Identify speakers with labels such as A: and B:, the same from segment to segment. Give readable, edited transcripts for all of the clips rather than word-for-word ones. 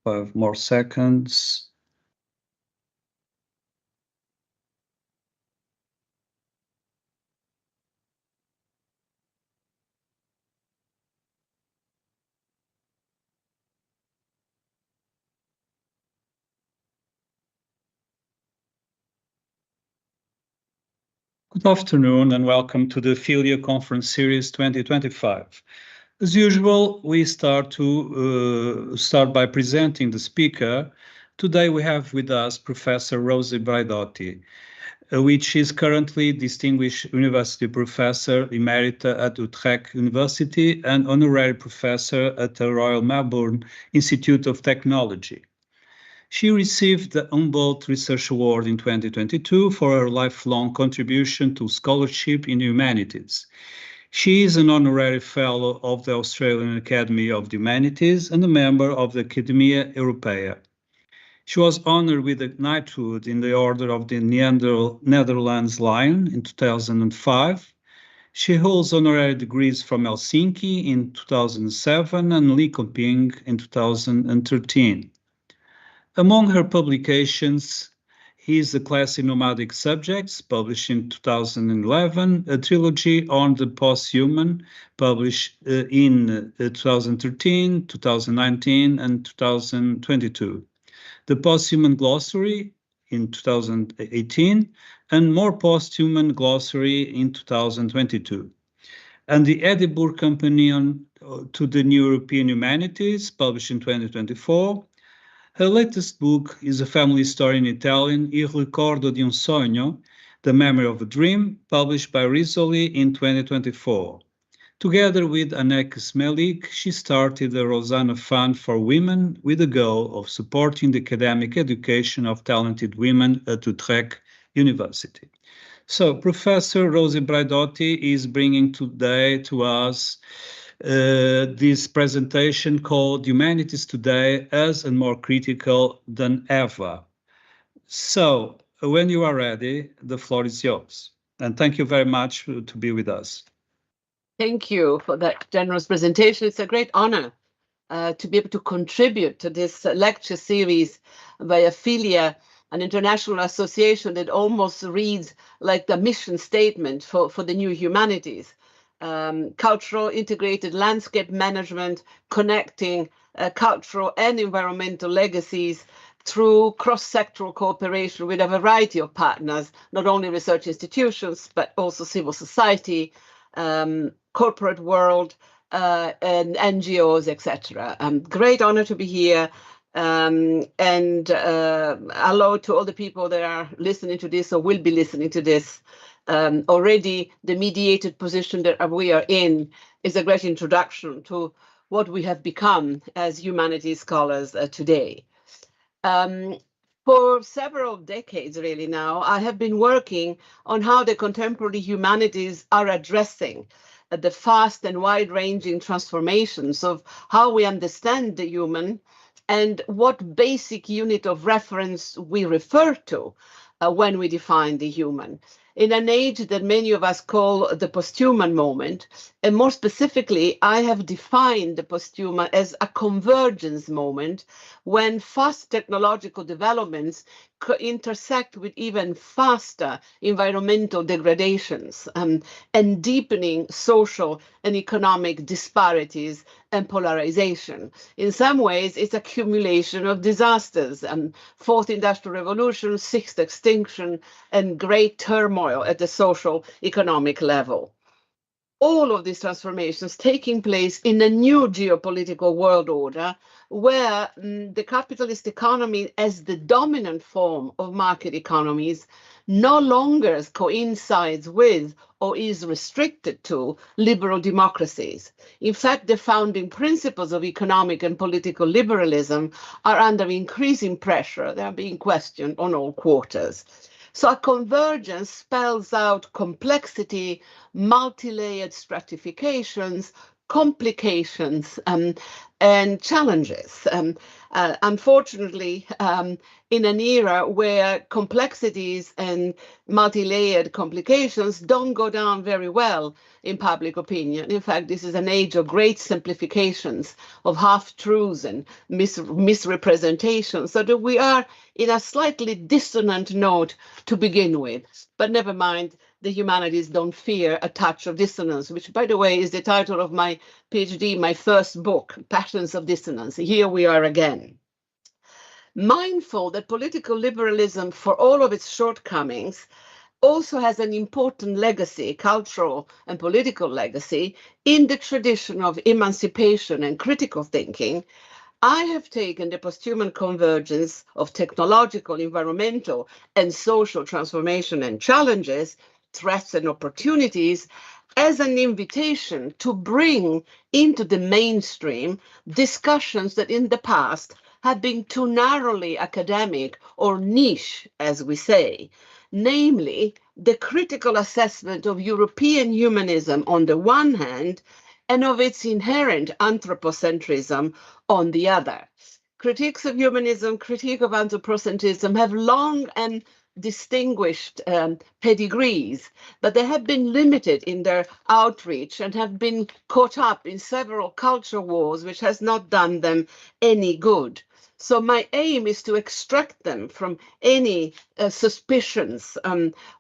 A: 5 more seconds. Good afternoon and welcome to the Apheleia Conference Series 2025. As usual, we start by presenting the speaker. Today we have with us Professor Rosi Braidotti, which is currently Distinguished University Professor Emerita at Utrecht University and Honorary Professor at the Royal Melbourne Institute of Technology. She received the Humboldt Research Award in 2022 for her lifelong contribution to scholarship in humanities. She is an honorary fellow of the Australian Academy of the Humanities and a member of the Academia Europaea. She was honored with a knighthood in the Order of the Netherlands Lion in 2005. She holds honorary degrees from Helsinki in 2007 and Linköping in 2013. Among her publications is The Class in Nomadic Subjects, published in 2011, a trilogy on the posthuman, published in 2013, 2019, and 2022. The Posthuman Glossary in 2018, and More Posthuman Glossary in 2022. And the Edinburgh Companion to the New European Humanities, published in 2024. Her latest book is a family story in Italian, Il ricordo di un sogno, The Memory of a Dream, published by Rizzoli in 2024. Together with Anek Smelik, she started the Rosanna Fund for Women with the goal of supporting the academic education of talented women at Utrecht University. So Professor Rosi Braidotti is bringing today to us this presentation called Humanities Today as and More Critical Than Ever. So when you are ready, the floor is yours. And thank you very much to be with us.
B: Thank you for that generous presentation. It's a great honor to be able to contribute to this lecture series by Apheleia, an international association that almost reads like the mission statement for the new humanities. Cultural integrated landscape management, connecting cultural and environmental legacies through cross-sectoral cooperation with a variety of partners, not only research institutions, but also civil society, corporate world, and NGOs, etc. Great honor to be here. And hello to all the people that are listening to this or will be listening to this. Already the mediated position that we are in is a great introduction to what we have become as humanities scholars today. For several decades really now, I have been working on how the contemporary humanities are addressing the fast and wide-ranging transformations of how we understand the human and what basic unit of reference we refer to when we define the human. In an age that many of us call the posthuman moment, and more specifically, I have defined the posthuman as a convergence moment when fast technological developments intersect with even faster environmental degradations and deepening social and economic disparities and polarization. In some ways, it's accumulation of disasters, fourth industrial revolution, sixth extinction, and great turmoil at the social economic level. All of these transformations taking place in a new geopolitical world order where the capitalist economy as the dominant form of market economies no longer coincides with or is restricted to liberal democracies. In fact, the founding principles of economic and political liberalism are under increasing pressure. They are being questioned on all quarters. So a convergence spells out complexity, multi-layered stratifications, complications, and challenges. Unfortunately, in an era where complexities and multi-layered complications don't go down very well in public opinion. In fact, this is an age of great simplifications, of half-truths and misrepresentations, so that we are in a slightly dissonant note to begin with. But never mind, the humanities don't fear a touch of dissonance, which, by the way, is the title of my PhD, my first book, Patterns of Dissonance. Here we are again. Mindful that political liberalism, for all of its shortcomings, also has an important legacy, cultural and political legacy, in the tradition of emancipation and critical thinking, I have taken the post-human convergence of technological, environmental, and social transformation and challenges, threats and opportunities, as an invitation to bring into the mainstream discussions that in the past have been too narrowly academic or niche, as we say, namely the critical assessment of European humanism on the one hand and of its inherent anthropocentrism on the other. Critiques of humanism, critique of anthropocentrism have long and distinguished pedigrees, but they have been limited in their outreach and have been caught up in several culture wars, which has not done them any good. So my aim is to extract them from any suspicions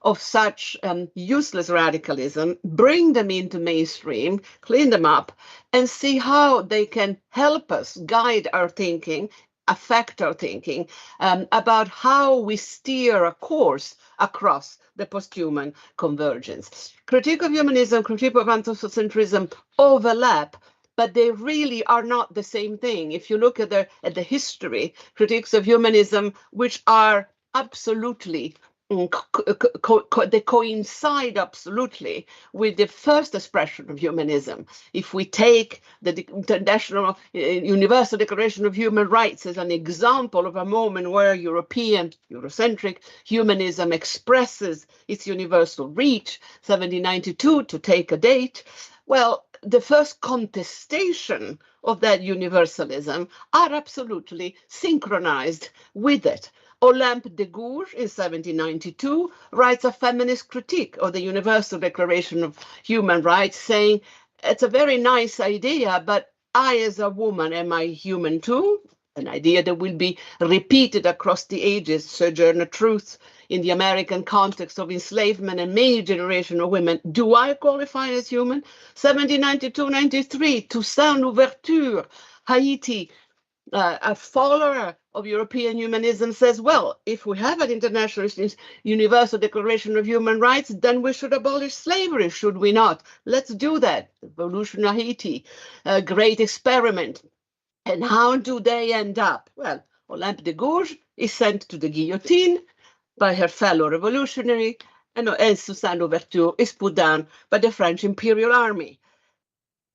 B: of such useless radicalism, bring them into mainstream, clean them up, and see how they can help us guide our thinking, affect our thinking about how we steer a course across the post-human convergence. Critique of humanism, critique of anthropocentrism overlap, but they really are not the same thing. If you look at the history, critiques of humanism, which are absolutely, they coincide absolutely with the first expression of humanism. If we take the International Universal Declaration of Human Rights as an example of a moment where European, Eurocentric humanism expresses its universal reach, 1792 to take a date, well, the first contestation of that universalism are absolutely synchronized with it. Olympe de Gouges in 1792 writes a feminist critique of the Universal Declaration of Human Rights, saying, it's a very nice idea, but I as a woman, am I human too? An idea that will be repeated across the ages, Sojourner Truth, in the American context of enslavement and many generations of women. Do I qualify as human? 1792-93, Toussaint Louverture, Haiti, a follower of European humanism says, well, if we have an international universal declaration of human rights, then we should abolish slavery, should we not? Let's do that. Revolution of Haiti, a great experiment. And how do they end up? Well, Olympe de Gouges is sent to the guillotine by her fellow revolutionary, and Toussaint Louverture is put down by the French Imperial Army.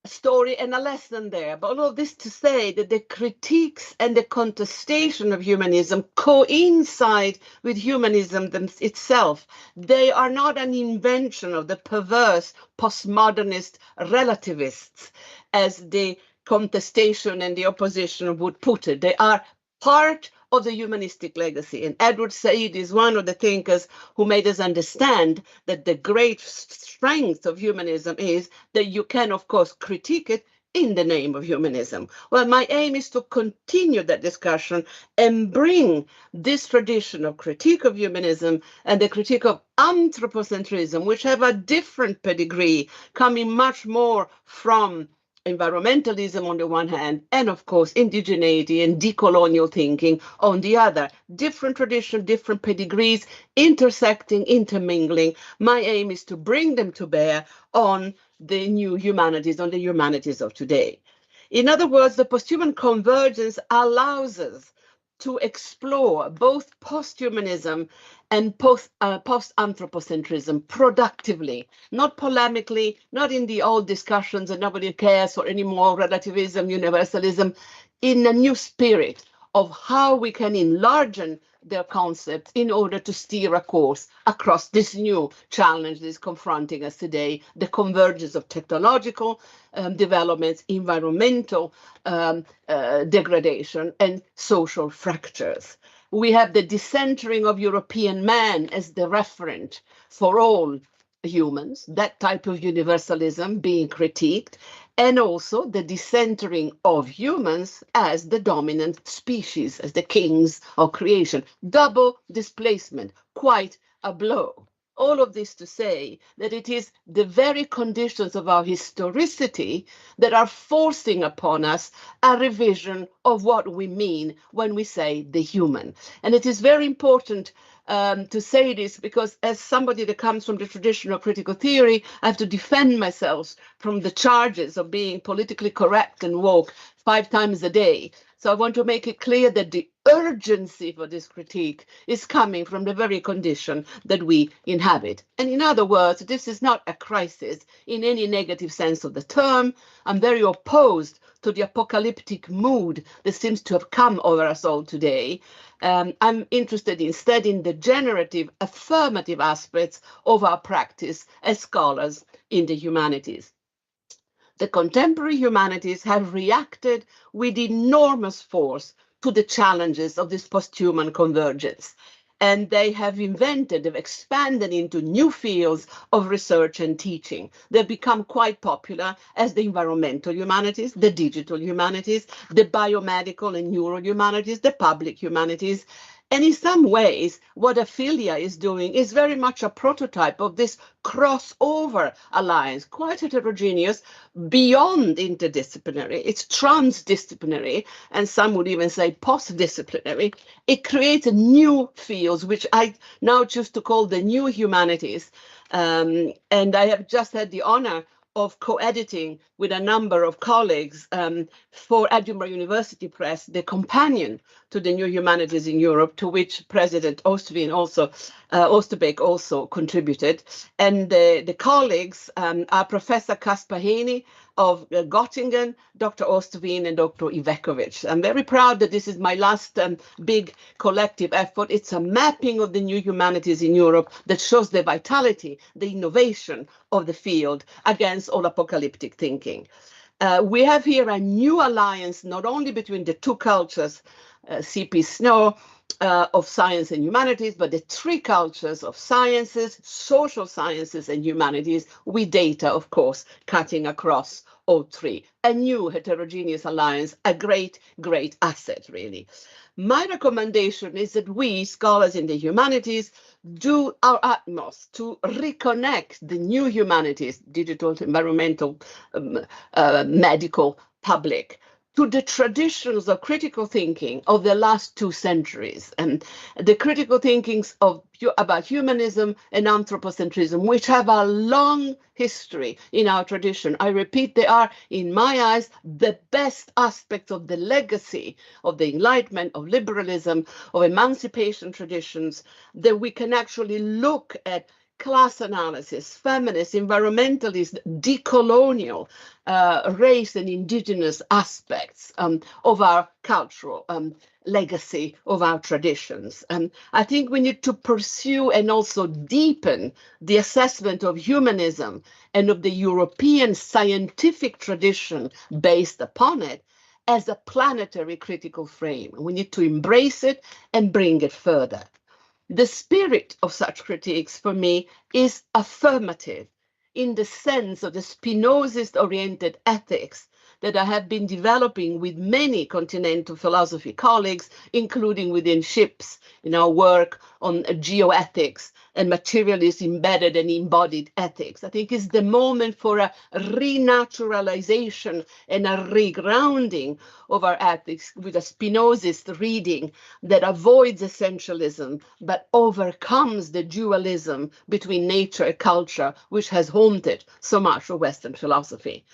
B: A story and a lesson there, but all of this to say that the critiques and the contestation of humanism coincide with humanism itself. They are not an invention of the perverse postmodernist relativists, as the contestation and the opposition would put it. They are part of the humanistic legacy. And Edward Said is one of the thinkers who made us understand that the great strength of humanism is that you can, of course, critique it in the name of humanism. Well, my aim is to continue that discussion and bring this tradition of critique of humanism and the critique of anthropocentrism, which have a different pedigree, coming much more from environmentalism on the one hand, and of course indigeneity and decolonial thinking on the other. Different traditions, different pedigrees, intersecting, intermingling. My aim is to bring them to bear on the new humanities, on the humanities of today. In other words, the posthuman convergence allows us to explore both posthumanism and post-anthropocentrism productively, not polemically, not in the old discussions and nobody cares or any more relativism, universalism, in a new spirit of how we can enlarge their concepts in order to steer a course across this new challenge that is confronting us today, the convergence of technological developments, environmental degradation, and social fractures. We have the decentering of European man as the referent for all humans, that type of universalism being critiqued, and also the decentering of humans as the dominant species, as the kings of creation. Double displacement, quite a blow. All of this to say that it is the very conditions of our historicity that are forcing upon us a revision of what we mean when we say the human. And it is very important to say this, because as somebody that comes from the tradition of critical theory, I have to defend myself from the charges of being politically correct and woke 5 times a day. So I want to make it clear that the urgency for this critique is coming from the very condition that we inhabit. And in other words, this is not a crisis in any negative sense of the term. I'm very opposed to the apocalyptic mood that seems to have come over us all today. I'm interested instead in the generative, affirmative aspects of our practice as scholars in the humanities. The contemporary humanities have reacted with enormous force to the challenges of this post-human convergence. And they have invented, they've expanded into new fields of research and teaching. They've become quite popular as the environmental humanities, the digital humanities, the biomedical and neurohumanities, the public humanities. And in some ways, what Apheleia is doing is very much a prototype of this crossover alliance, quite heterogeneous, beyond interdisciplinary. It's transdisciplinary, and some would even say post-disciplinary. It creates new fields, which I now choose to call the new humanities. And I have just had the honor of co-editing with a number of colleagues for Edinburgh University Press, the companion to the New Humanities in Europe, to which President Oosterbeek also contributed. And the colleagues are Professor Kaspar Heaney of Göttingen, Dr. Oosterveen, and Dr. Ivekovic. I'm very proud that this is my last big collective effort. It's a mapping of the new humanities in Europe that shows the vitality, the innovation of the field against all apocalyptic thinking. We have here a new alliance, not only between the two cultures, C.P. Snow, of science and humanities, but the 3 cultures of sciences, social sciences, and humanities, with data, of course, cutting across all 3. A new heterogeneous alliance, a great, great asset, really. My recommendation is that we, scholars in the humanities, do our utmost to reconnect the new humanities, digital, environmental, medical, public, to the traditions of critical thinking of the last 2 centuries, and the critical thinkings about humanism and anthropocentrism, which have a long history in our tradition. I repeat, they are, in my eyes, the best aspects of the legacy of the Enlightenment, of liberalism, of emancipation traditions, that we can actually look at class analysis, feminist, environmentalist, decolonial, race and indigenous aspects of our cultural legacy, of our traditions. I think we need to pursue and also deepen the assessment of humanism and of the European scientific tradition based upon it as a planetary critical frame. We need to embrace it and bring it further. The spirit of such critiques, for me, is affirmative in the sense of the Spinozist-oriented ethics that I have been developing with many continental philosophy colleagues, including within SHIPS, in our work on geoethics and materialist embedded and embodied ethics. I think it's the moment for a renaturalization and a regrounding of our ethics with a Spinozist reading that avoids essentialism but overcomes the dualism between nature and culture, which has haunted so much of Western philosophy.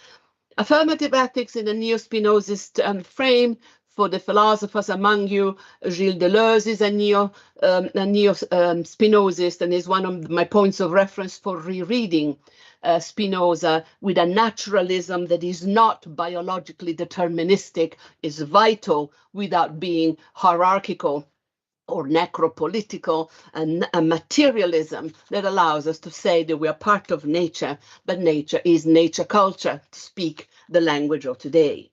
B: Affirmative ethics in a neo-Spinozist frame For the philosophers among you, Gilles Deleuze is a neo-Spinozist and is one of my points of reference for rereading Spinoza with a naturalism that is not biologically deterministic, is vital without being hierarchical or necropolitical, and a materialism that allows us to say that we are part of nature, but nature is nature culture, to speak the language of today.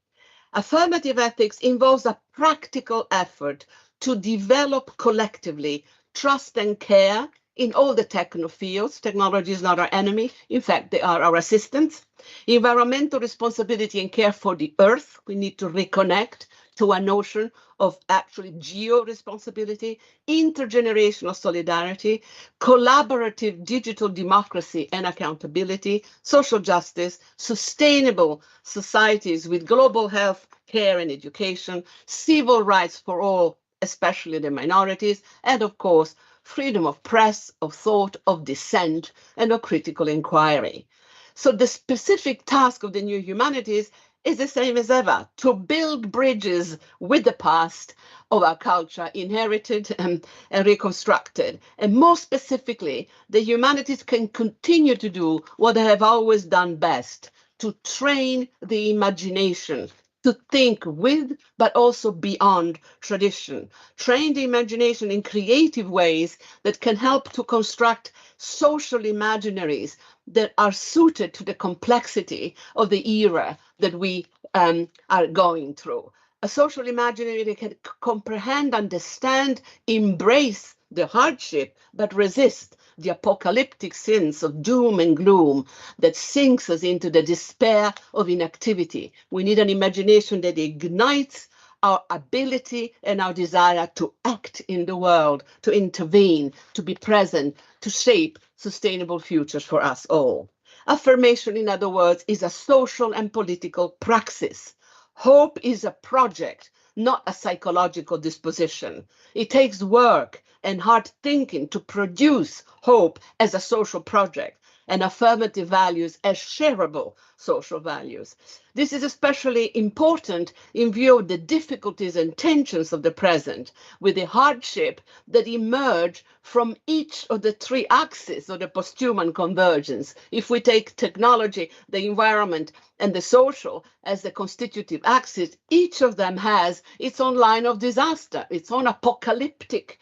B: Affirmative ethics involves a practical effort to develop collectively trust and care in all the techno fields. Technology is not our enemy. In fact, they are our assistants. Environmental responsibility and care for the earth. We need to reconnect to a notion of actually geo-responsibility, intergenerational solidarity, collaborative digital democracy and accountability, social justice, sustainable societies with global health, care and education, civil rights for all, especially the minorities, and of course, freedom of press, of thought, of dissent, and of critical inquiry. So the specific task of the new humanities is the same as ever, to build bridges with the past of our culture, inherited and reconstructed. And more specifically, the humanities can continue to do what they have always done best, to train the imagination, to think with, but also beyond tradition. Train the imagination in creative ways that can help to construct social imaginaries that are suited to the complexity of the era that we are going through. A social imaginary that can comprehend, understand, embrace the hardship, but resist the apocalyptic sense of doom and gloom that sinks us into the despair of inactivity. We need an imagination that ignites our ability and our desire to act in the world, to intervene, to be present, to shape sustainable futures for us all. Affirmation, in other words, is a social and political praxis. Hope is a project, not a psychological disposition. It takes work and hard thinking to produce hope as a social project and affirmative values as shareable social values. This is especially important in view of the difficulties and tensions of the present, with the hardship that emerge from each of the three axes of the post-human convergence. If we take technology, the environment, and the social as the constitutive axis, each of them has its own line of disaster, its own apocalyptic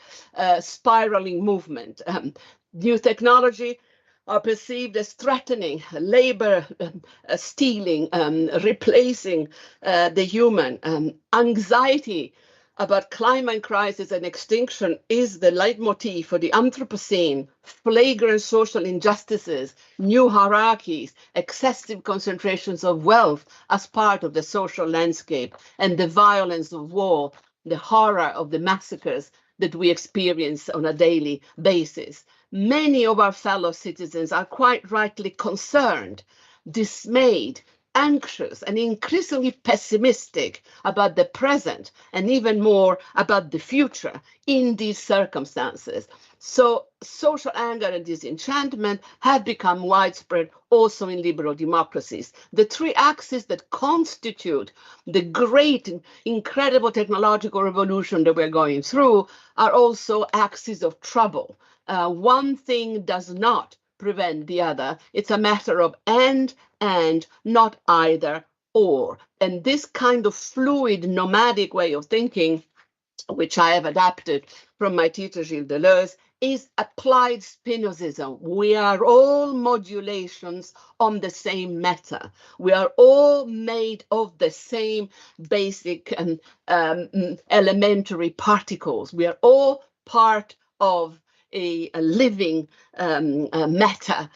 B: spiraling movement. New technology are perceived as threatening, labor stealing, replacing the human. Anxiety about climate crisis and extinction is the leitmotif for the Anthropocene. Flagrant social injustices, new hierarchies, excessive concentrations of wealth as part of the social landscape, and the violence of war, the horror of the massacres that we experience on a daily basis. Many of our fellow citizens are quite rightly concerned, dismayed, anxious, and increasingly pessimistic about the present, and even more about the future in these circumstances. So social anger and disenchantment have become widespread also in liberal democracies. The three axes that constitute the great, incredible technological revolution that we're going through are also axes of trouble. One thing does not prevent the other. It's a matter of and, not either or. And this kind of fluid, nomadic way of thinking, which I have adapted from my teacher Gilles Deleuze, is applied Spinozism. We are all modulations on the same matter. We are all made of the same basic and elementary particles. We are all part of a living matter.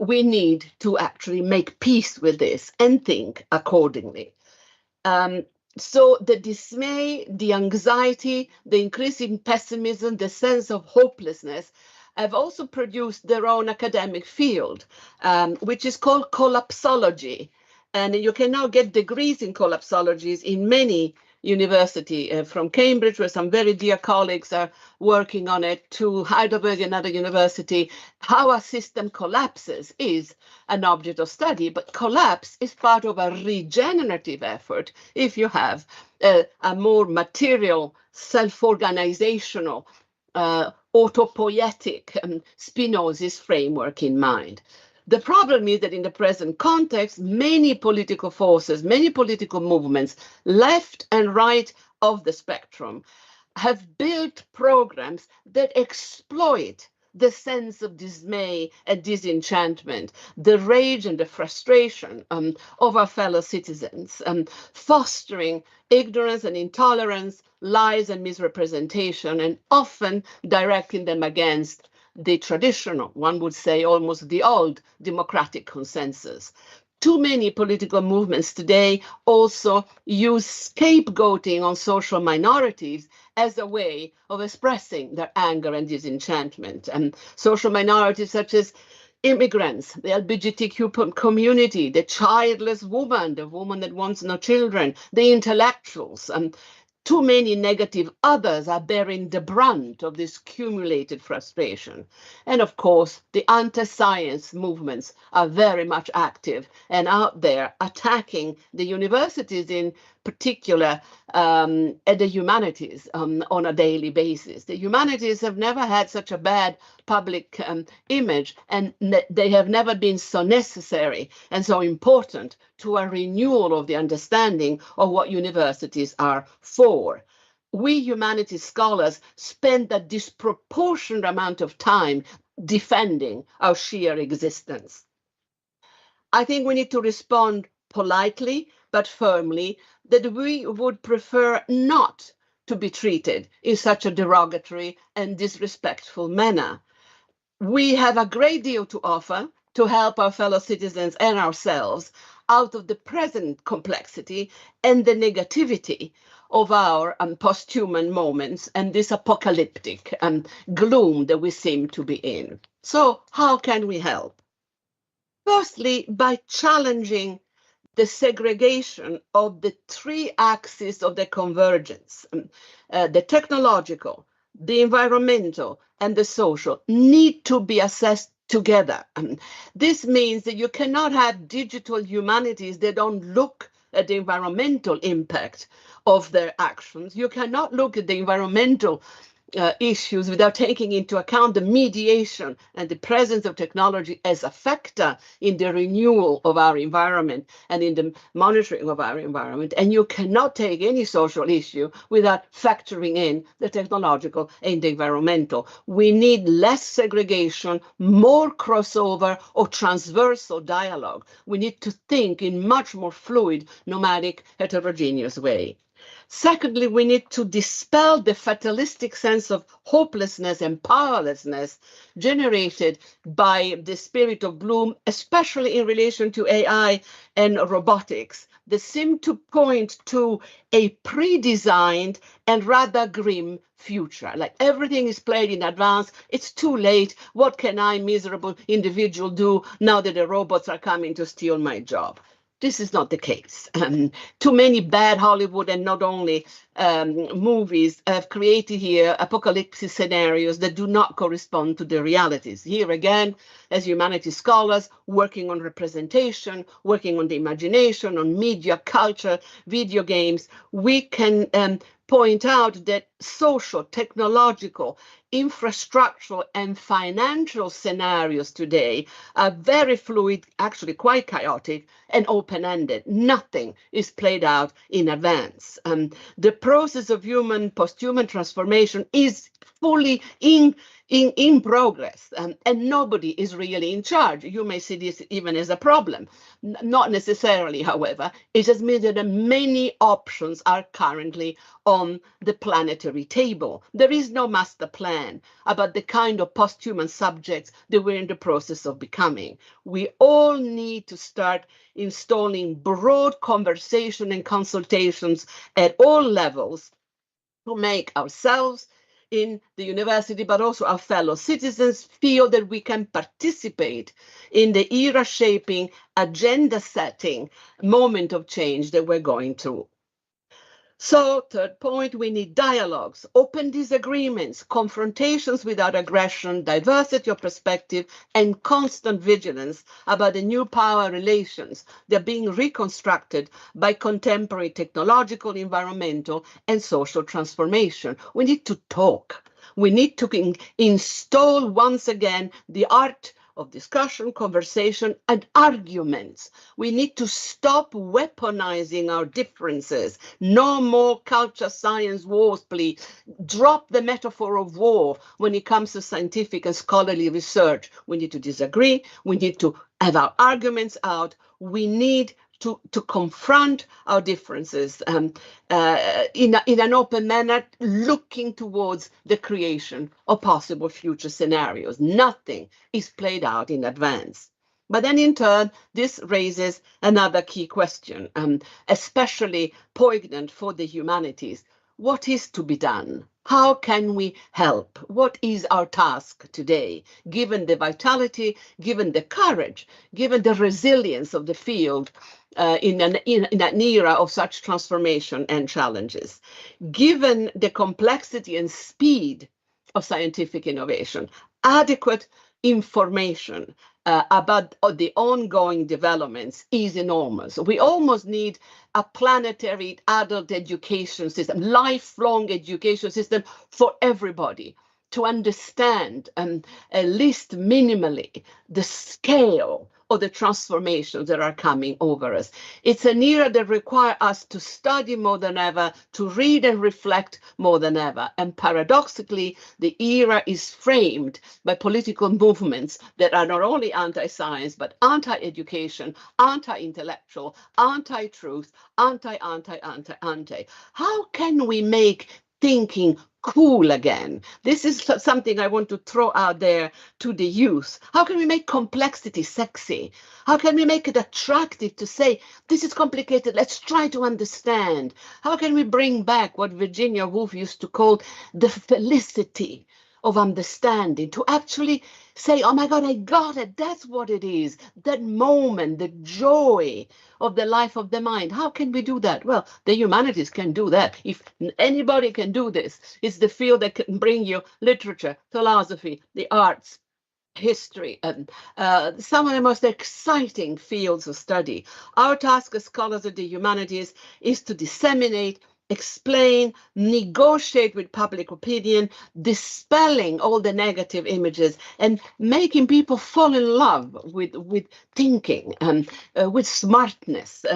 B: We need to actually make peace with this and think accordingly. So the dismay, the anxiety, the increasing pessimism, the sense of hopelessness have also produced their own academic field, which is called collapsology. And you can now get degrees in collapsologies in many University from Cambridge, where some very dear colleagues are working on it, to Heidelberg, another university. How a system collapses is an object of study, but collapse is part of a regenerative effort if you have a more material, self-organizational, autopoietic Spinozist framework in mind. The problem is that in the present context, many political forces, many political movements, left and right of the spectrum, have built programs that exploit the sense of dismay and disenchantment, the rage and the frustration of our fellow citizens, fostering ignorance and intolerance, lies and misrepresentation, and often directing them against the traditional, one would say almost the old democratic consensus. Too many political movements today also use scapegoating on social minorities as a way of expressing their anger and disenchantment. And social minorities such as immigrants, the LGBTQ community, the childless woman, the woman that wants no children, the intellectuals, too many negative others are bearing the brunt of this cumulated frustration. And of course, the anti-science movements are very much active and out there attacking the universities in particular, and the humanities on a daily basis. The humanities have never had such a bad public image, and they have never been so necessary and so important to a renewal of the understanding of what universities are for. We humanities scholars spend a disproportionate amount of time defending our sheer existence. I think we need to respond politely but firmly that we would prefer not to be treated in such a derogatory and disrespectful manner. We have a great deal to offer to help our fellow citizens and ourselves out of the present complexity and the negativity of our post-human moments and this apocalyptic gloom that we seem to be in. So how can we help? Firstly, by challenging the segregation of the three axes of the convergence, the technological, the environmental, and the social, need to be assessed together. This means that you cannot have digital humanities that don't look at the environmental impact of their actions. You cannot look at the environmental issues without taking into account the mediation and the presence of technology as a factor in the renewal of our environment and in the monitoring of our environment. And you cannot take any social issue without factoring in the technological and the environmental. We need less segregation, more crossover or transversal dialogue. We need to think in much more fluid, nomadic, heterogeneous way. Secondly, we need to dispel the fatalistic sense of hopelessness and powerlessness generated by the spirit of gloom, especially in relation to AI and robotics, that seem to point to a pre-designed and rather grim future. Like everything is played in advance. It's too late. What can I, miserable individual, do now that the robots are coming to steal my job? This is not the case. Too many bad Hollywood and not only movies have created here apocalyptic scenarios that do not correspond to the realities. Here again, as humanities scholars, working on representation, working on the imagination, on media, culture, video games, we can point out that social, technological, infrastructural and financial scenarios today are very fluid, actually quite chaotic and open-ended. Nothing is played out in advance. The process of post-human transformation is fully in progress, and nobody is really in charge. You may see this even as a problem. Not necessarily, however. It just means that many options are currently on the planetary table. There is no master plan about the kind of post-human subjects that we're in the process of becoming. We all need to start installing broad conversation and consultations at all levels to make ourselves in the university, but also our fellow citizens, feel that we can participate in the era-shaping, agenda-setting moment of change that we're going through. So, third point, we need dialogues, open disagreements, confrontations without aggression, diversity of perspective, and constant vigilance about the new power relations that are being reconstructed by contemporary technological, environmental, and social transformation. We need to talk. We need to install once again the art of discussion, conversation, and arguments. We need to stop weaponizing our differences. No more culture science wars, please. Drop the metaphor of war when it comes to scientific and scholarly research. We need to disagree. We need to have our arguments out. We need to confront our differences in an open manner, looking towards the creation of possible future scenarios. Nothing is played out in advance. But then in turn, this raises another key question, especially poignant for the humanities. What is to be done? How can we help? What is our task today, given the vitality, given the courage, given the resilience of the field in an era of such transformation and challenges? Given the complexity and speed of scientific innovation, adequate information about the ongoing developments is enormous. We almost need a planetary adult education system, lifelong education system for everybody to understand, at least minimally, the scale of the transformations that are coming over us. It's an era that requires us to study more than ever, to read and reflect more than ever. And paradoxically, the era is framed by political movements that are not only anti-science, but anti-education, anti-intellectual, anti-truth, anti. How can we make thinking cool again? This is something I want to throw out there to the youth. How can we make complexity sexy? How can we make it attractive to say, this is complicated, let's try to understand? How can we bring back what Virginia Woolf used to call the felicity of understanding, to actually say, oh my God, I got it, that's what it is, that moment, the joy of the life of the mind. How can we do that? Well, the humanities can do that. If anybody can do this, it's the field that can bring you literature, philosophy, the arts, history, and some of the most exciting fields of study. Our task as scholars of the humanities is to disseminate, explain, negotiate with public opinion, dispelling all the negative images and making people fall in love with thinking and with smartness,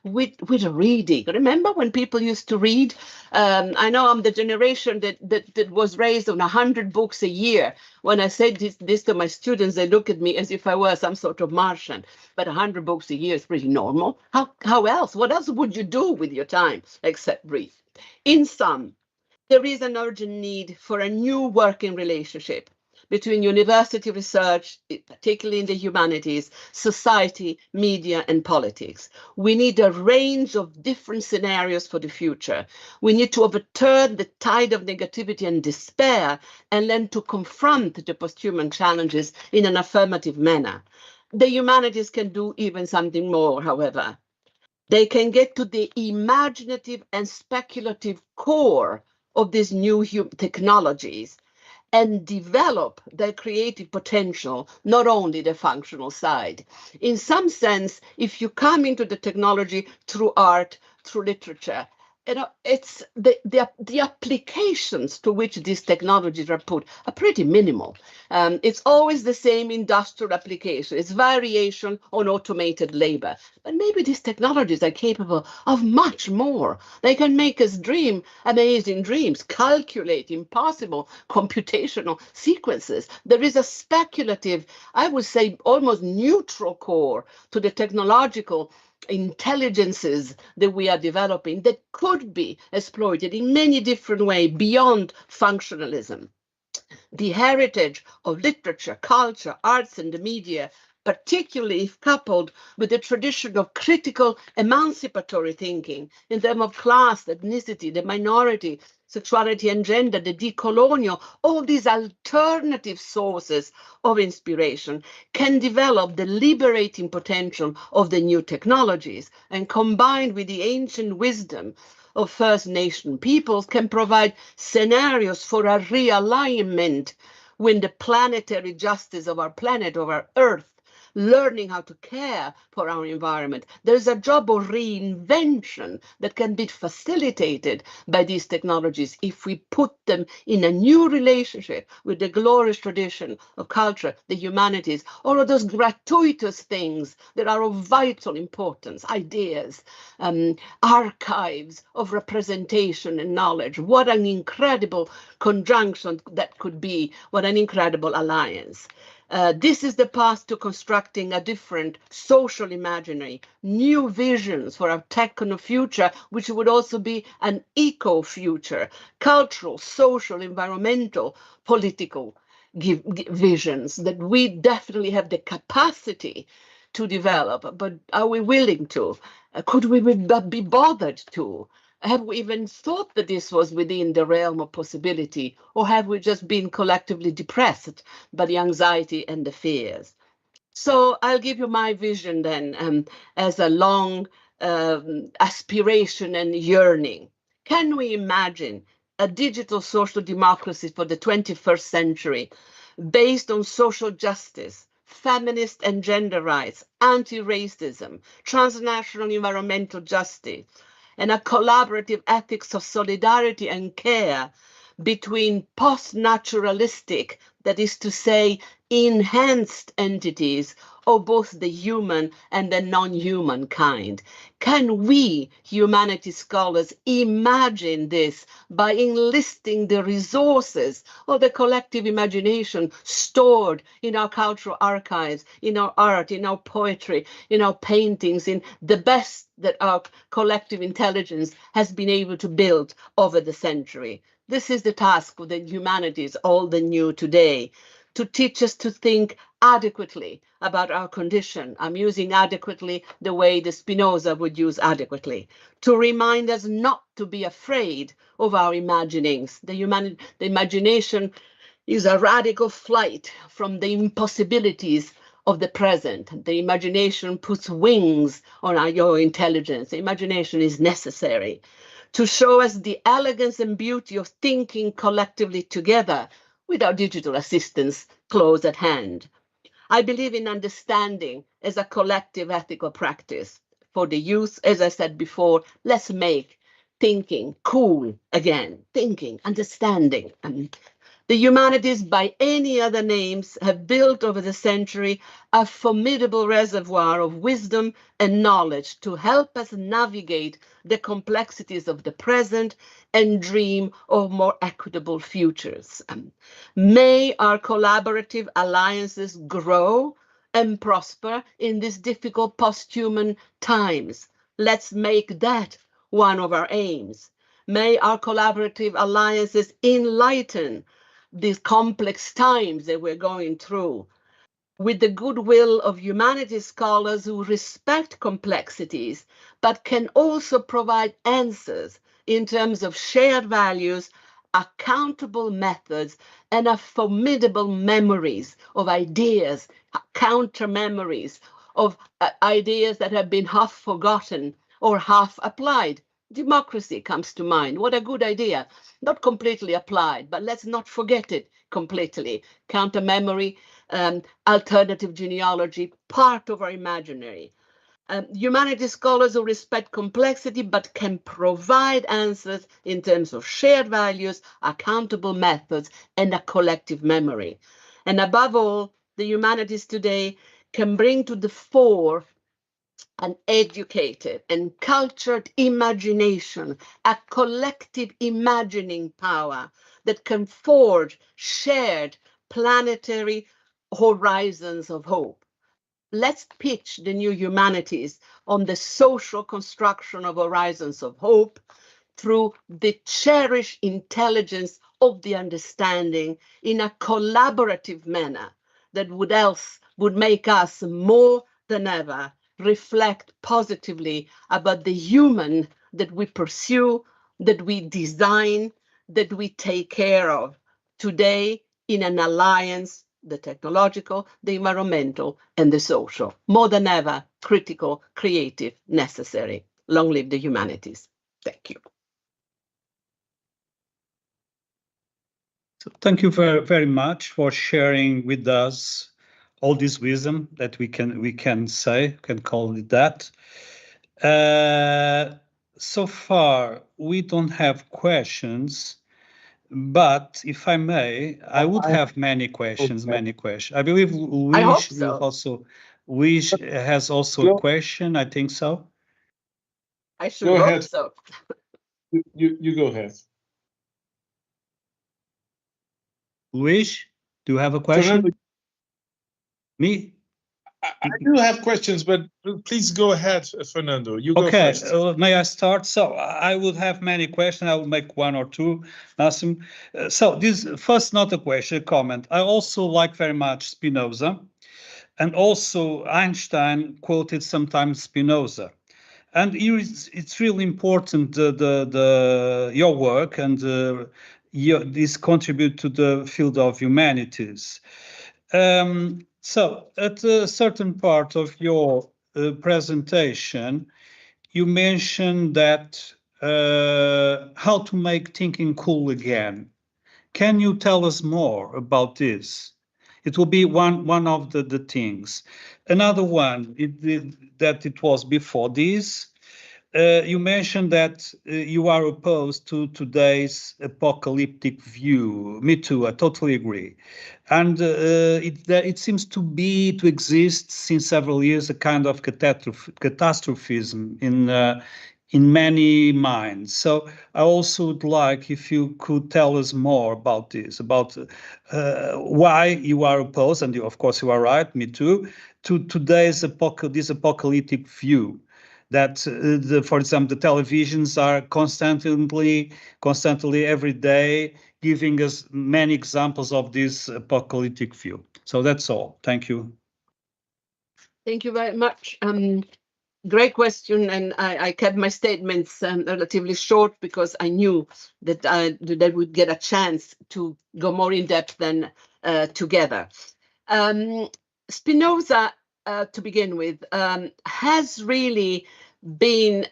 B: with reading. Remember when people used to read? I know I'm the generation that was raised on 100 books a year. When I say this to my students, they look at me as if I were some sort of Martian. But 100 books a year is pretty normal. How else? What else would you do with your time except read? In sum, there is an urgent need for a new working relationship between university research, particularly in the humanities, society, media, and politics. We need a range of different scenarios for the future. We need to overturn the tide of negativity and despair and learn to confront the post-human challenges in an affirmative manner. The humanities can do even something more, however. They can get to the imaginative and speculative core of these new technologies and develop their creative potential, not only the functional side. In some sense, if you come into the technology through art, through literature, it's the applications to which these technologies are put are pretty minimal. It's always the same industrial application. It's variation on automated labor. But maybe these technologies are capable of much more. They can make us dream amazing dreams, calculate impossible computational sequences. There is a speculative, I would say, almost neutral core to the technological intelligences that we are developing that could be exploited in many different ways beyond functionalism. The heritage of literature, culture, arts, and the media particularly if coupled with the tradition of critical emancipatory thinking in terms of class, ethnicity, the minority, sexuality and gender, the decolonial, all these alternative sources of inspiration can develop the liberating potential of the new technologies, and combined with the ancient wisdom of First Nation peoples can provide scenarios for a realignment with the planetary justice of our planet, of our Earth, learning how to care for our environment. There's a job of reinvention that can be facilitated by these technologies if we put them in a new relationship with the glorious tradition of culture, the humanities, all of those gratuitous things that are of vital importance, ideas, archives of representation and knowledge. What an incredible conjunction that could be, what an incredible alliance. This is the path to constructing a different social imaginary, new visions for our techno future, which would also be an eco future, cultural, social, environmental, political visions that we definitely have the capacity to develop. But are we willing to? Could we be bothered to? Have we even thought that this was within the realm of possibility, or have we just been collectively depressed by the anxiety and the fears? So I'll give you my vision then as a long aspiration and yearning. Can we imagine a digital social democracy for the 21st century based on social justice, feminist and gender rights, anti-racism, transnational environmental justice, and a collaborative ethics of solidarity and care between post-naturalistic, that is to say, enhanced entities of both the human and the non-human kind? Can we, humanities scholars, imagine this by enlisting the resources of the collective imagination stored in our cultural archives, in our art, in our poetry, in our paintings, in the best that our collective intelligence has been able to build over the century? This is the task of the humanities, all the new today, to teach us to think adequately about our condition. I'm using adequately the way the Spinoza would use adequately, to remind us not to be afraid of our imaginings. The imagination is a radical flight from the impossibilities of the present. The imagination puts wings on your intelligence. The imagination is necessary to show us the elegance and beauty of thinking collectively together with our digital assistants close at hand. I believe in understanding as a collective ethical practice. For the youth, as I said before, let's make thinking cool again. Thinking, understanding. The humanities, by any other names, have built over the century a formidable reservoir of wisdom and knowledge to help us navigate the complexities of the present and dream of more equitable futures. May our collaborative alliances grow and prosper in these difficult post-human times. Let's make that one of our aims. May our collaborative alliances enlighten these complex times that we're going through with the goodwill of humanities scholars who respect complexities, but can also provide answers in terms of shared values, accountable methods, and a formidable memories of ideas, counter memories of ideas that have been half forgotten or half applied. Democracy comes to mind. What a good idea. Not completely applied, but let's not forget it completely. Counter memory, alternative genealogy, part of our imaginary. Humanities scholars who respect complexity but can provide answers in terms of shared values, accountable methods, and a collective memory. And above all, the humanities today can bring to the fore an educated and cultured imagination, a collective imagining power that can forge shared planetary horizons of hope. Let's pitch the new humanities on the social construction of horizons of hope through the cherished intelligence of the understanding in a collaborative manner that would else would make us more than ever reflect positively about the human that we pursue, that we design, that we take care of today in an alliance, the technological, the environmental, and the social. More than ever, critical, creative, necessary. Long live the humanities. Thank you.
A: So thank you very, very much for sharing with us all this wisdom that we can call it that. So far, we don't have questions, but if I may, I would have many questions. I believe
B: I hope
A: Luis will
B: so.
A: also. Luis has also a question. I think so.
B: I should hope so.
C: You go ahead.
A: Luis, do you have a question?
C: Fernando,
A: Me?
C: I do have questions, but please go ahead, Fernando. You go first.
A: May I start? So I would have many questions. I will make one or two, Nassim. So this first, not a question, a comment. I also like very much Spinoza, and also Einstein quoted sometimes Spinoza. And here it's really important your work and this contribute to the field of humanities. So at a certain part of your presentation, you mentioned that how to make thinking cool again. Can you tell us more about this? It will be one of the things. Another one, that it was before this, you mentioned that you are opposed to today's apocalyptic view. Me too, I totally agree. And it seems to exist since several years a kind of catastrophism in many minds. So I also would like if you could tell us more about this, about why you are opposed, and of course you are right, me too, to today's this apocalyptic view. That, for example, the televisions are constantly every day giving us many examples of this apocalyptic view. So that's all. Thank you.
B: Thank you very much. Great question, and I kept my statements relatively short because I knew that that would get a chance to go more in depth than together. Spinoza, to begin with, has really been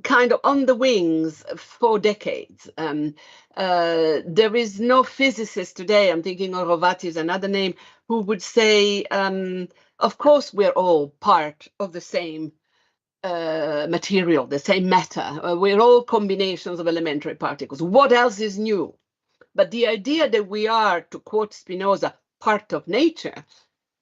B: kind of on the wings for decades. There is no physicist today, I'm thinking of Rovati is another name, who would say, of course, we're all part of the same material, the same matter. We're all combinations of elementary particles. What else is new? But the idea that we are, to quote Spinoza, part of nature,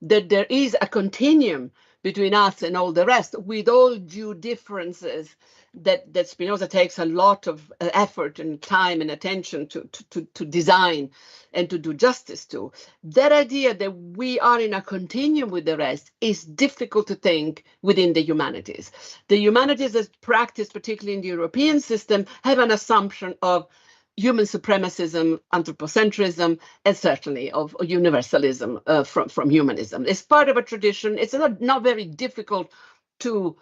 B: that there is a continuum between us and all the rest, with all due differences that Spinoza takes a lot of effort and time and attention to design and to do justice to. That idea that we are in a continuum with the rest is difficult to think within the humanities. The humanities as practiced, particularly in the European system, have an assumption of human supremacism, anthropocentrism, and certainly of universalism from humanism. It's part of a tradition. It's not very difficult to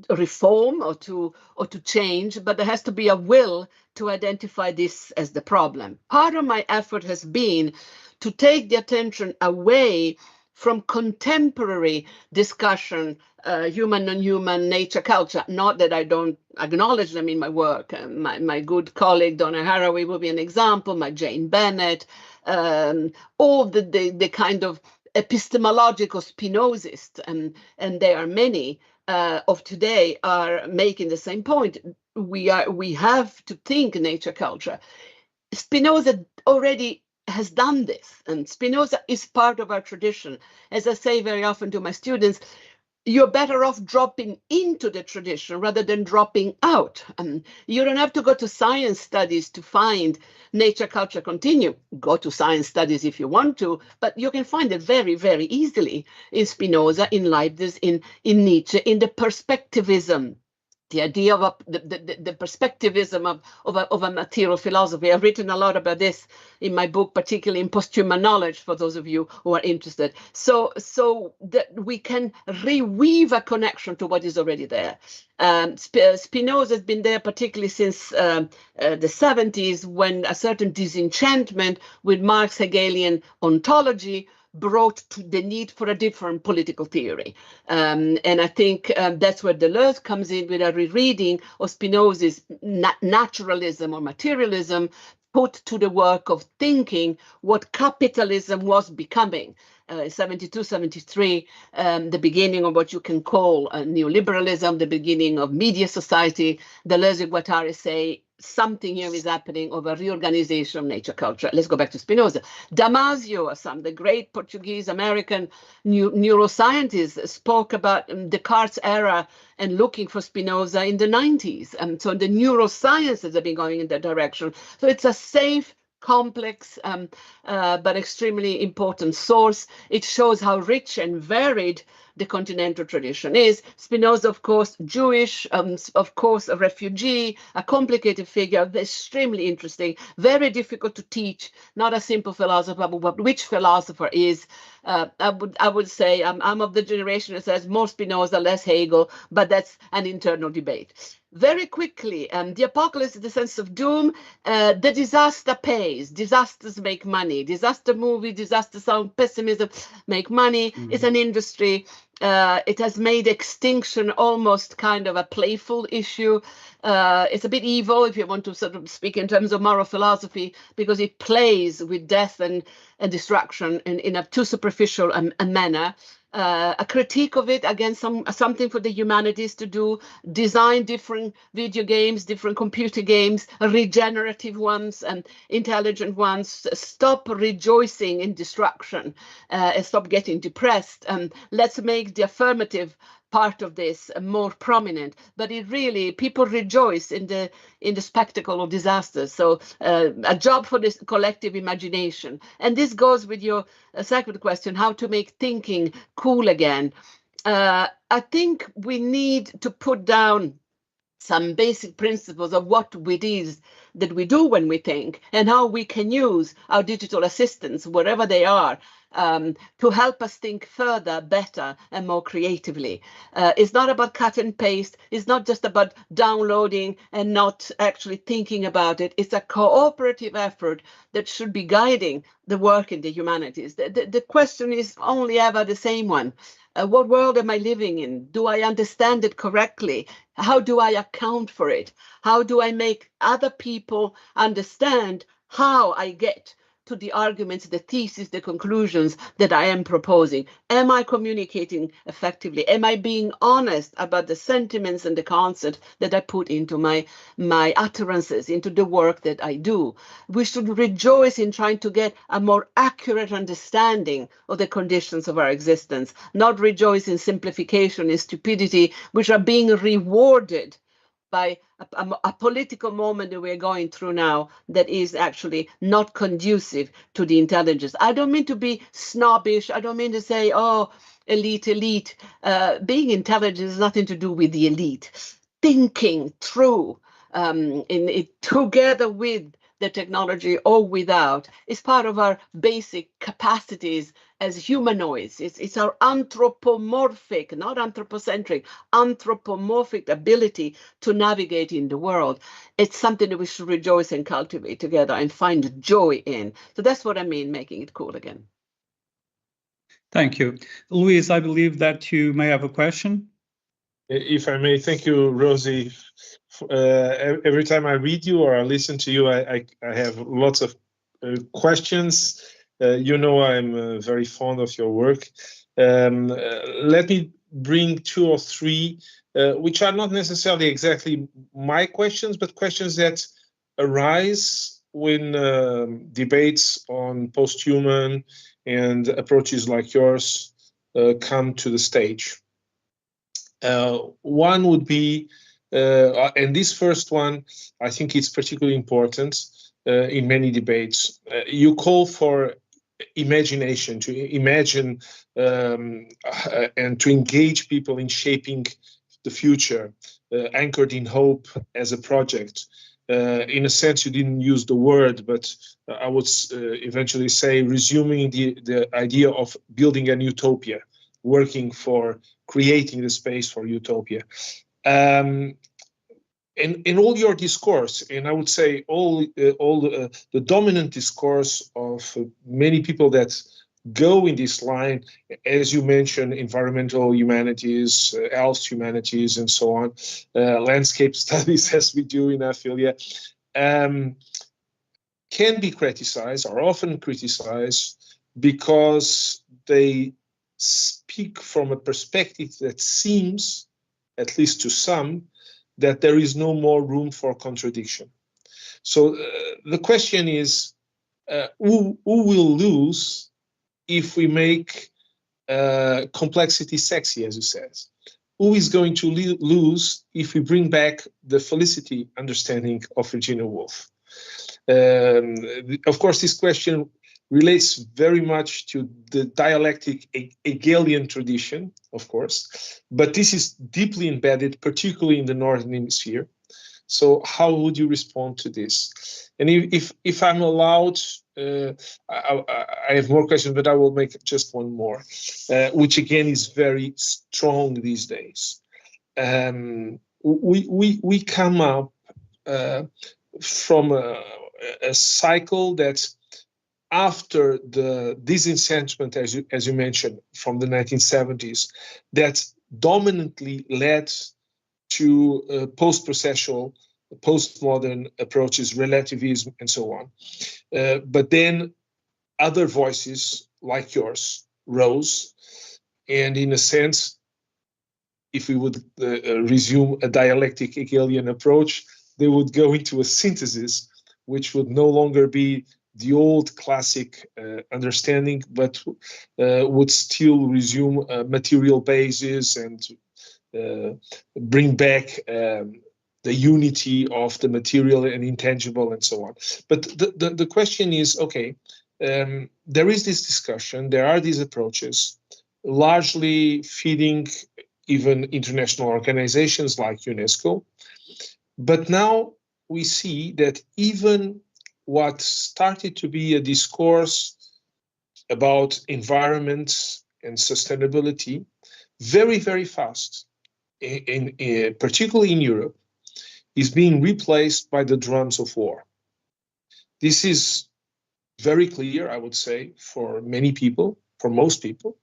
B: reform or to change, but there has to be a will to identify this as the problem. Part of my effort has been to take the attention away from contemporary discussion, human, non-human, nature, culture. Not that I don't acknowledge them in my work. My good colleague Donna Haraway will be an example, my Jane Bennett, all the kind of epistemological Spinozists, and there are many of today, are making the same point. We have to think nature culture. Spinoza already has done this, and Spinoza is part of our tradition. As I say very often to my students, you're better off dropping into the tradition rather than dropping out. You don't have to go to science studies to find nature culture continuum. Go to science studies if you want to, but you can find it very, very easily in Spinoza, in Leibniz, in Nietzsche, in the perspectivism the idea of the perspectivism of a material philosophy. I've written a lot about this in my book, particularly in Post-Human Knowledge, for those of you who are interested. So that we can reweave a connection to what is already there. Spinoza has been there particularly since the 70s, when a certain disenchantment with Marx Hegelian ontology brought to the need for a different political theory. And I think that's where Deleuze comes in with a rereading of Spinoza's naturalism or materialism, put to the work of thinking what capitalism was becoming. 72, 73, the beginning of what you can call neoliberalism, the beginning of media society. Deleuze and Guattari say something here is happening of a reorganization of nature culture. Let's go back to Spinoza. Damasio, the great Portuguese-American neuroscientist, spoke about Descartes' era and looking for Spinoza in the 90s. So the neurosciences have been going in that direction. So it's a safe, complex, but extremely important source. It shows how rich and varied the continental tradition is. Spinoza, of course, Jewish, of course, a refugee, a complicated figure, extremely interesting, very difficult to teach, not a simple philosopher, but which philosopher is. I would say I'm of the generation that says more Spinoza, less Hegel, but that's an internal debate. Very quickly, the apocalypse is the sense of doom. The disaster pays. Disasters make money. Disaster movie, disaster sound, pessimism make money. It's an industry. It has made extinction almost kind of a playful issue. It's a bit evil, if you want to sort of speak in terms of moral philosophy, because it plays with death and destruction in a too superficial a manner. A critique of it, again, something for the humanities to do, design different video games, different computer games, regenerative ones and intelligent ones, stop rejoicing in destruction, and stop getting depressed. Let's make the affirmative part of this more prominent, but it really, people rejoice in the spectacle of disasters. So a job for this collective imagination. And this goes with your second question, how to make thinking cool again. I think we need to put down some basic principles of what it is that we do when we think, and how we can use our digital assistants, wherever they are, to help us think further, better, and more creatively. It's not about cut and paste. It's not just about downloading and not actually thinking about it. It's a cooperative effort that should be guiding the work in the humanities. The question is only ever the same one. What world am I living in? Do I understand it correctly? How do I account for it? How do I make other people understand how I get to the arguments, the thesis, the conclusions that I am proposing? Am I communicating effectively? Am I being honest about the sentiments and the concepts that I put into my utterances, into the work that I do? We should rejoice in trying to get a more accurate understanding of the conditions of our existence, not rejoice in simplification and stupidity, which are being rewarded by a political moment that we're going through now that is actually not conducive to the intelligence. I don't mean to be snobbish. I don't mean to say, oh, elite. Being intelligent has nothing to do with the elite. Thinking through together with the technology or without is part of our basic capacities as humanoids. It's our anthropomorphic, not anthropocentric, anthropomorphic ability to navigate in the world. It's something that we should rejoice and cultivate together and find joy in. So that's what I mean, making it cool again.
A: Thank you. Luis, I believe that you may have a question.
C: If I may, thank you, Rosi. Every time I read you or I listen to you, I have lots of questions. You know I'm very fond of your work. Let me bring two or three, which are not necessarily exactly my questions, but questions that arise when debates on post-human and approaches like yours come to the stage. One would be, and this first one, I think it's particularly important in many debates. You call for imagination, to imagine and to engage people in shaping the future, anchored in hope as a project. In a sense, you didn't use the word, but I would eventually say resuming the idea of building an utopia, working for creating the space for utopia. In all your discourse, and I would say all the dominant discourse of many people that go in this line, as you mentioned, environmental humanities, health humanities, and so on, landscape studies, as we do in Apheleia, can be criticized, or often criticized, because they speak from a perspective that seems, at least to some, that there is no more room for contradiction. So the question is, who will lose if we make complexity sexy, as you said? Who is going to lose if we bring back the felicity understanding of Virginia Woolf? Of course, this question relates very much to the dialectic Hegelian tradition, of course, but this is deeply embedded, particularly in the Northern Hemisphere. So how would you respond to this? And if I'm allowed, I have more questions, but I will make just one more, which again is very strong these days. We come up from a cycle that, after the disenchantment, as you mentioned, from the 1970s, that dominantly led to post-processual, postmodern approaches, relativism, and so on. But then other voices like yours rose, and in a sense, if we would resume a dialectic Hegelian approach, they would go into a synthesis, which would no longer be the old classic understanding, but would still resume a material basis and bring back the unity of the material and intangible and so on. But the question is, okay, there is this discussion, there are these approaches, largely feeding even international organizations like UNESCO. But now we see that even what started to be a discourse about environment and sustainability very, very fast, particularly in Europe, is being replaced by the drums of war. This is very clear, I would say, for many people, for most people.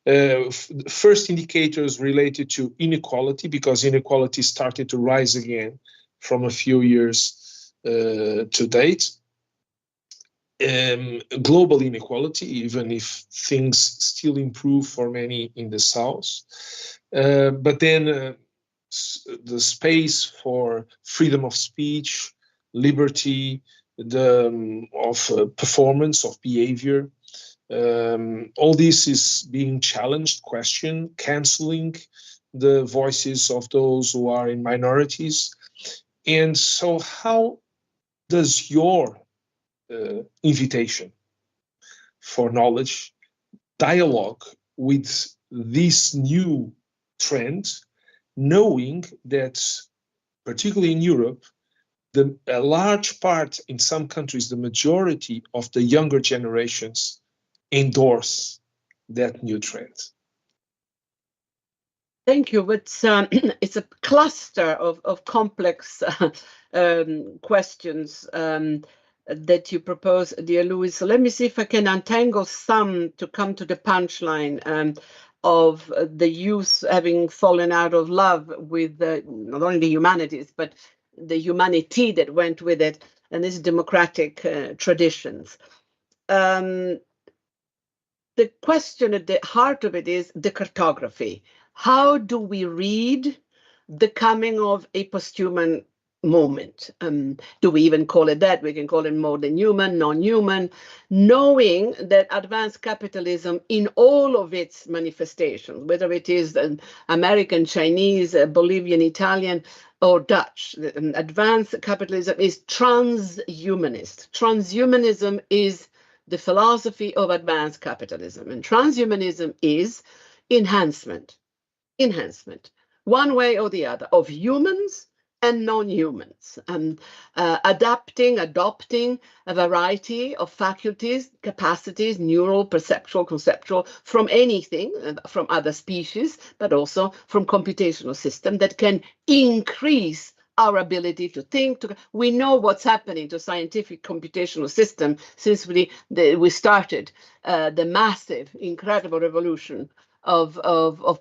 C: First indicators related to inequality, because inequality started to rise again from a few years to date. Global inequality, even if things still improve for many in the South. But then the space for freedom of speech, liberty, of performance, of behavior, all this is being challenged, questioned, canceling the voices of those who are in minorities. And so how does your invitation for knowledge dialogue with this new trend, knowing that, particularly in Europe, a large part, in some countries, the majority of the younger generations endorse that new trend?
B: Thank you. It's a cluster of complex questions that you propose, dear Louis. So let me see if I can untangle some to come to the punchline of the youth having fallen out of love with not only the humanities, but the humanity that went with it, and these democratic traditions. The question at the heart of it is the cartography. How do we read the coming of a posthuman moment? Do we even call it that? We can call it more than human, non-human, knowing that advanced capitalism in all of its manifestations, whether it is American, Chinese, Bolivian, Italian, or Dutch, advanced capitalism is transhumanist. Transhumanism is the philosophy of advanced capitalism, and transhumanism is enhancement. one way or the other, of humans and non-humans, adopting a variety of faculties, capacities, neural, perceptual, conceptual, from anything, from other species, but also from computational systems that can increase our ability to think. We know what's happening to scientific computational system since we started the massive, incredible revolution of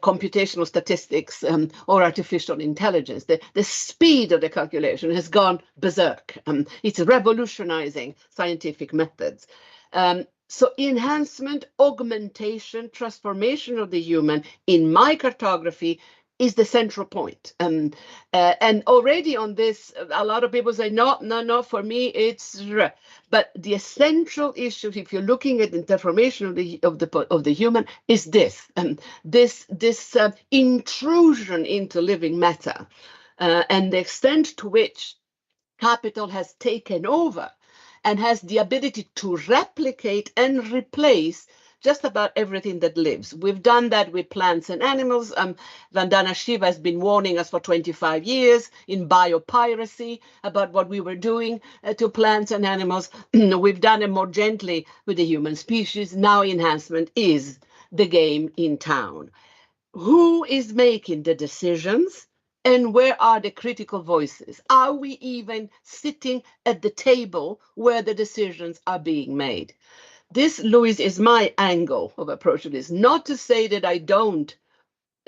B: computational statistics or artificial intelligence. The speed of the calculation has gone berserk. It's revolutionizing scientific methods. So enhancement, augmentation, transformation of the human in my cartography is the central point. And already on this, a lot of people say, no, for me, it's... But the essential issue, if you're looking at the transformation of the human, is this, this intrusion into living matter, and the extent to which capital has taken over and has the ability to replicate and replace just about everything that lives. We've done that with plants and animals. Vandana Shiva has been warning us for 25 years in biopiracy about what we were doing to plants and animals. We've done it more gently with the human species. Now enhancement is the game in town. Who is making the decisions? And where are the critical voices? Are we even sitting at the table where the decisions are being made? This, Louise, is my angle of approach to this. Not to say that I don't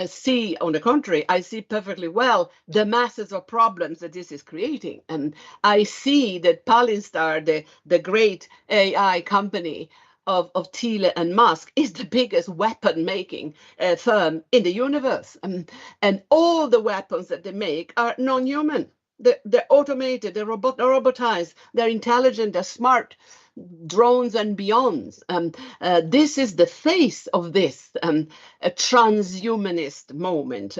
B: see, on the contrary, I see perfectly well the masses of problems that this is creating. And I see that Palinstar, the great AI company of Thiele and Musk, is the biggest weapon-making firm in the universe. And all the weapons that they make are non-human. They're automated, they're robotized, they're intelligent, they're smart, drones and beyonds. This is the face of this a transhumanist moment.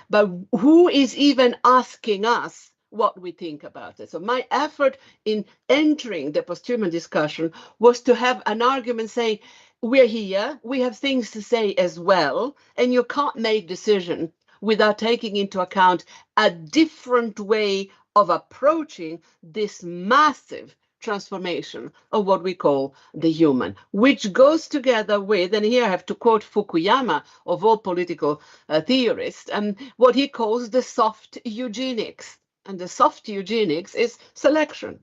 B: But who is even asking us what we think about it? So my effort in entering the posthuman discussion was to have an argument saying, we're here, we have things to say as well, and you can't make decisions without taking into account a different way of approaching this massive transformation of what we call the human, which goes together with, and here I have to quote Fukuyama, of all political theorists, what he calls the soft eugenics. And the soft eugenics is selection.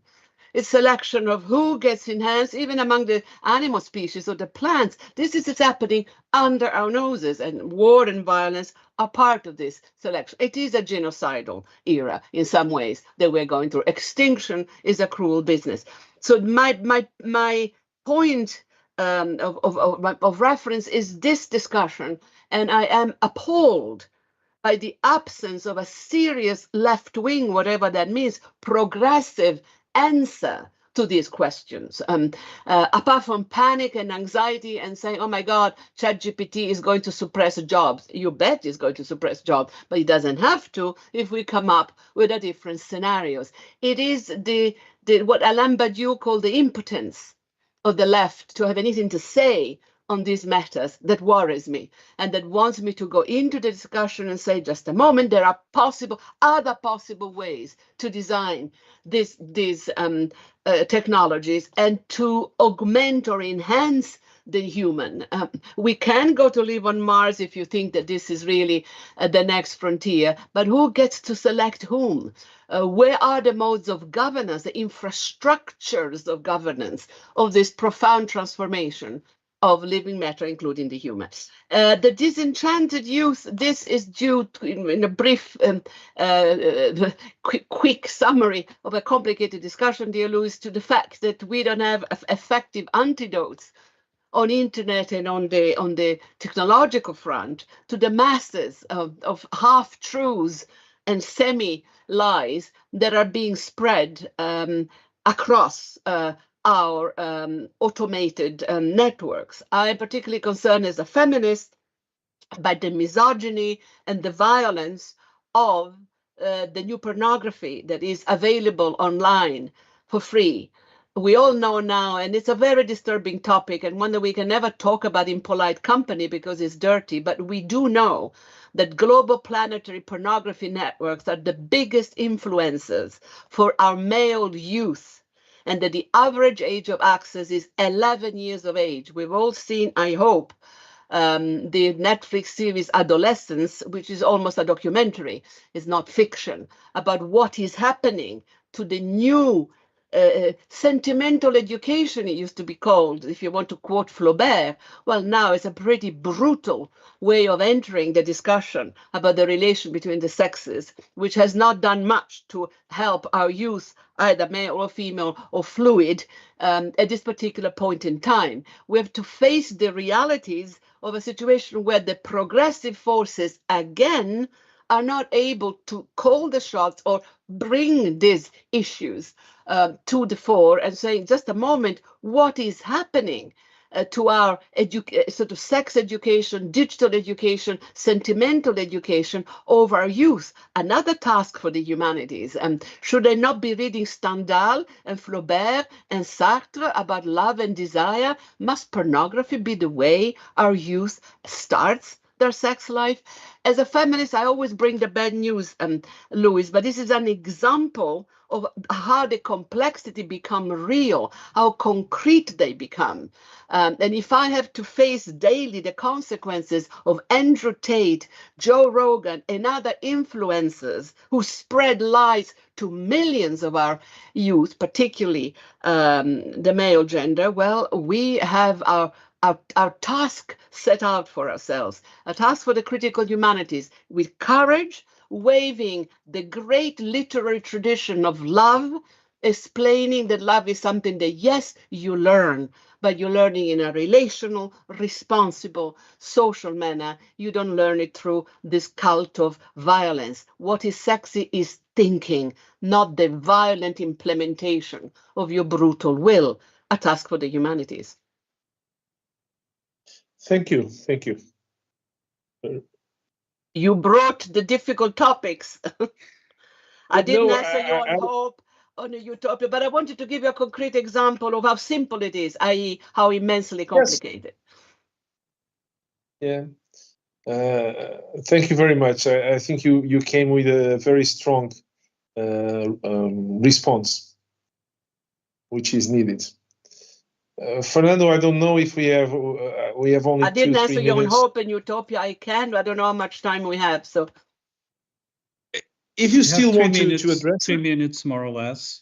B: It's selection of who gets enhanced, even among the animal species or the plants. This is happening under our noses, and war and violence are part of this selection. It is a genocidal era in some ways that we're going through. Extinction is a cruel business. So my point of reference is this discussion, and I am appalled by the absence of a serious left wing, whatever that means, progressive answer to these questions, apart from panic and anxiety and saying, oh my God, ChatGPT is going to suppress jobs. You bet it's going to suppress jobs, but it doesn't have to if we come up with a different scenarios. It is the what Alain Badiou called the impotence of the left to have anything to say on these matters that worries me, and that wants me to go into the discussion and say, just a moment, there are other possible ways to design these technologies and to augment or enhance the human. We can go to live on Mars if you think that this is really the next frontier, but who gets to select whom? Where are the modes of governance, the infrastructures of governance of this profound transformation of living matter, including the human? The disenchanted youth, this is due to, in a brief, quick summary of a complicated discussion, dear Louis, to the fact that we don't have effective antidotes on internet and on the technological front to the masses of half-truths and semi-lies that are being spread across our automated networks. I am particularly concerned as a feminist by the misogyny and the violence of the new pornography that is available online for free. we all know now, and it's a very disturbing topic and one that we can never talk about in polite company because it's dirty, but we do know that global planetary pornography networks are the biggest influencers for our male youth, and that the average age of access is 11 years of age. We've all seen, I hope, the Netflix series Adolescence, which is almost a documentary, it's not fiction, about what is happening to the new sentimental education, it used to be called, if you want to quote Flaubert. Well, now it's a pretty brutal way of entering the discussion about the relation between the sexes, which has not done much to help our youth, either male or female or fluid, at this particular point in time. We have to face the realities of a situation where the progressive forces, again, are not able to call the shots or bring these issues to the fore and saying, just a moment, what is happening to our sort of sex education, digital education, sentimental education of our youth? Another task for the humanities. Should they not be reading Stendhal and Flaubert and Sartre about love and desire? Must pornography be the way our youth starts their sex life? As a feminist, I always bring the bad news, Louis, but this is an example of how the complexity become real, how concrete they become. And if I have to face daily the consequences of Andrew Tate, Joe Rogan, and other influencers who spread lies to millions of our youth, particularly the male gender, well, we have our task set out for ourselves, a task for the critical humanities, with courage, waving the great literary tradition of love, explaining that love is something that, yes, you learn, but you're learning in a relational, responsible, social manner. You don't learn it through this cult of violence. What is sexy is thinking, not the violent implementation of your brutal will. A task for the humanities.
C: Thank you. Thank you.
B: You brought the difficult topics. I didn't answer you on hope, on a utopia, but I wanted to give you a concrete example of how simple it is, i.e. how immensely complicated.
C: Yes. Yeah. Thank you very much. I think you came with a very strong response, which is needed. Fernando, I don't know if we have only
B: I didn't
C: 2-3
B: answer you on
C: minutes.
B: hope and utopia. I can, I don't know how much time we have. So,
C: if you still want to address
A: 3 minutes more or less.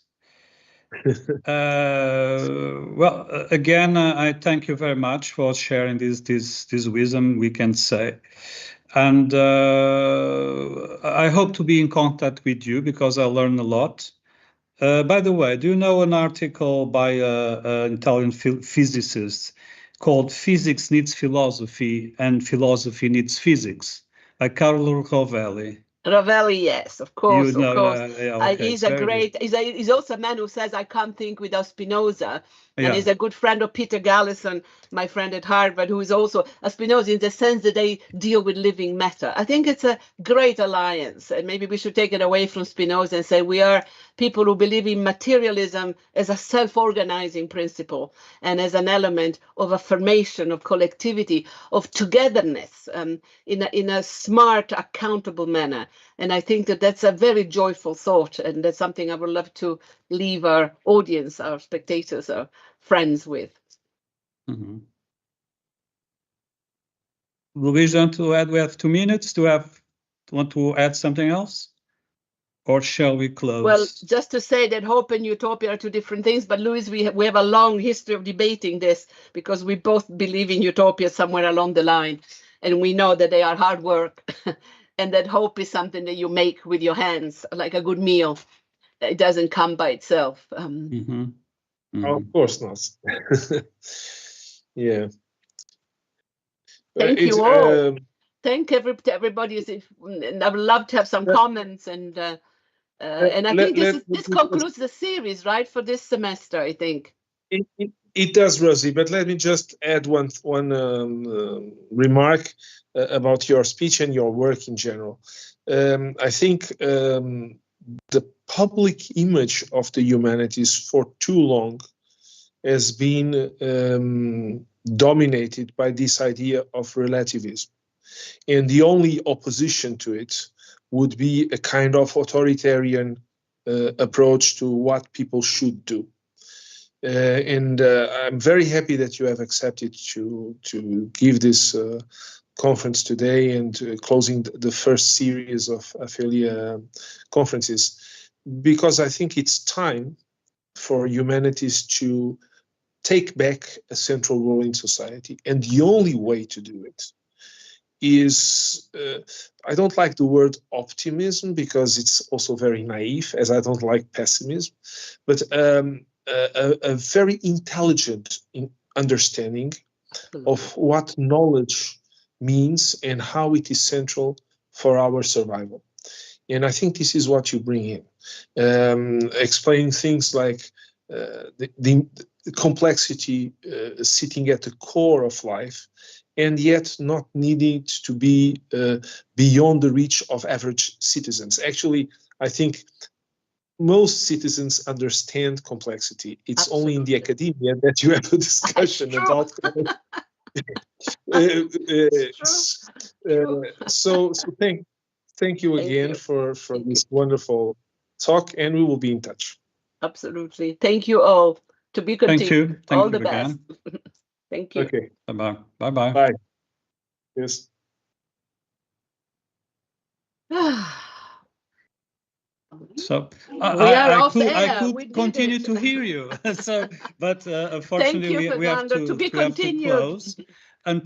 A: Well, again, I thank you very much for sharing this wisdom, we can say. And I hope to be in contact with you because I learned a lot. By the way, do you know an article by an Italian physicist called Physics Needs Philosophy and Philosophy Needs Physics by Carlo Rovelli?
B: Rovelli, yes, of course,
A: You know,
B: of course.
A: okay,
B: He's a great, he's also a man who says, I can't think without Spinoza. And he's a good friend of Peter Gallison, my friend at Harvard, who is also a Spinoza in the sense that they deal with living matter. I think it's a great alliance. And maybe we should take it away from Spinoza and say we are people who believe in materialism as a self-organizing principle and as an element of affirmation, of collectivity, of togetherness in a smart, accountable manner. And I think that that's a very joyful thought. And that's something I would love to leave our audience, our spectators, our friends with.
A: Mm-hmm. Louise, to add, we have 2 minutes. Want to add something else? Or shall we close?
B: Well, just to say that hope and utopia are two different things, but Louis, we have a long history of debating this because we both believe in utopia somewhere along the line, and we know that they are hard work, and that hope is something that you make with your hands, like a good meal. It doesn't come by itself.
C: Of course not. Yeah.
B: Thank you all. Thank everybody. And I would love to have some comments and I think this concludes the series, right, for this semester, I think.
C: It does, Rosie, but let me just add one remark about your speech and your work in general. I think the public image of the humanities for too long has been dominated by this idea of relativism. And the only opposition to it would be a kind of authoritarian approach to what people should do. And I'm very happy that you have accepted to give this conference today and closing the first series of Apheleia conferences, because I think it's time for humanities to take back a central role in society. And the only way to do it is, I don't like the word optimism because it's also very naive, as I don't like pessimism, but a very intelligent understanding of what knowledge means and how it is central for our survival. And I think this is what you bring in, explaining things like the complexity sitting at the core of life, and yet not needing to be beyond the reach of average citizens. Actually, I think most citizens understand complexity. It's
B: Absolutely.
C: only in the academia that you have a discussion about. So thank you again for this wonderful talk, and we will be in touch.
B: Absolutely. Thank you all. To be continued.
A: Thank you. Thank
B: all
A: you
B: the
A: again.
B: best. Thank you.
C: Okay.
A: Bye-bye. Bye-bye.
C: Bye. Yes.
A: So
B: We are off
A: I
B: air. We
A: could
B: did
A: continue
B: it.
A: to hear you. So, but
B: Thank
A: unfortunately,
B: you,
A: we have
B: Fernando. To be
A: we have to
B: continued.
A: close.